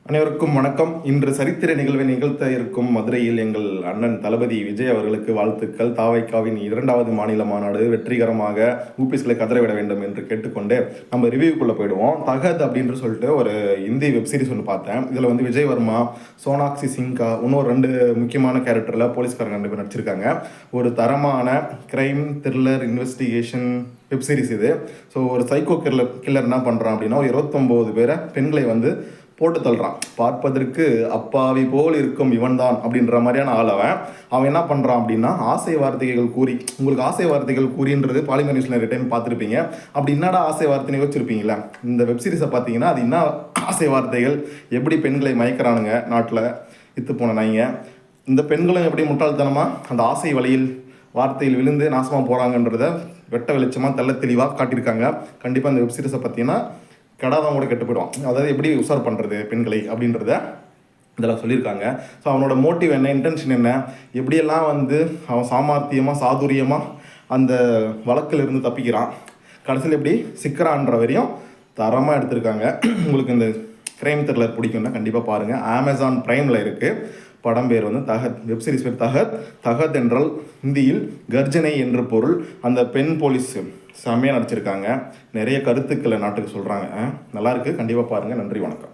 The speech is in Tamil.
அனைவருக்கும் வணக்கம். இன்று சரித்திர நிகழ்வை நிகழ்த்த இருக்கும் மதுரையில் எங்கள் அண்ணன் தளபதி விஜய் அவர்களுக்கு வாழ்த்துக்கள். தாவைக்காவின் 2வது மாநில மாநாடு வெற்றிகரமாக ஊபிஸ்களை கதறவிட வேண்டும் என்று கேட்டுக்கொண்டு நம்ம ரிவ்யூக்குள்ளே போயிடுவோம். தகத் அப்படின்னு சொல்லிட்டு ஒரு இந்தி வெப்சீரிஸ் ஒன்று பார்த்தேன். இதில் வந்து விஜய் வர்மா, சோனாக்ஷி சின்ஹா, இன்னொரு 2 முக்கியமான கேரக்டரில் போலீஸ்காரங்க 2 பேர் நடிச்சிருக்காங்க. ஒரு தரமான கிரைம் த்ரில்லர் இன்வெஸ்டிகேஷன் வெப்சீரிஸ் இது. ஸோ ஒரு சைக்கோ கில்லர் என்ன பண்ணுறான் அப்படின்னா, ஒரு 29 பேரை பெண்களை வந்து போட்டு தள்ளுறான். பார்ப்பதற்கு அப்பாவி போல் இருக்கும் இவன் தான் அப்படின்ற மாதிரியான ஆள். அவன் என்ன பண்ணுறான் அப்படின்னா, ஆசை வார்த்தைகள் கூறி, உங்களுக்கு ஆசை வார்த்தைகள் கூறின்றது பாலிமர் நியூஸில் நிறைய டைம் பார்த்துருப்பீங்க. அப்படி என்னடா ஆசை வார்த்தைன்னு யோசிச்சிருப்பீங்களா? இந்த வெப்சீரிஸை பார்த்தீங்கன்னா அது என்ன ஆசை வார்த்தைகள், எப்படி பெண்களை மயக்கிறானுங்க நாட்டில் இத்து போன நாய்ங்க, இந்த பெண்களும் எப்படி முட்டாள்தனமாக அந்த ஆசை வழியில் வார்த்தையில் விழுந்து நாசமாக போகிறாங்கன்றத வெட்ட வெளிச்சமாக தெள்ள தெளிவாக காட்டியிருக்காங்க. கண்டிப்பாக இந்த வெப்சீரிஸை பார்த்தீங்கன்னா கடாதான் கூட கெட்டு போயிடுவான். அதாவது எப்படி உசார் பண்ணுறது பெண்களை அப்படின்றத இதெல்லாம் சொல்லியிருக்காங்க. ஸோ அவனோட மோட்டிவ் என்ன, இன்டென்ஷன் என்ன, எப்படியெல்லாம் வந்து அவன் சாமர்த்தியமாக சாதுரியமாக அந்த வழக்கில் இருந்து தப்பிக்கிறான், கடைசியில் எப்படி சிக்கிறான்ற வரையும் தரமாக எடுத்திருக்காங்க. உங்களுக்கு இந்த கிரைம் த்ரில்லர் பிடிக்கும்னா கண்டிப்பாக பாருங்கள். அமேசான் ப்ரைமில் இருக்குது. படம் பேர் வந்து தகத், வெப்சீரிஸ் பேர் தகத். தகத் என்றால் ஹிந்தியில் கர்ஜனை என்று பொருள். அந்த பெண் போலீஸ் செம்மையாக நடிச்சிருக்காங்க. நிறைய கருத்துக்களை நாட்டுக்கு சொல்கிறாங்க. நல்லாயிருக்கு, கண்டிப்பாக பாருங்கள். நன்றி, வணக்கம்.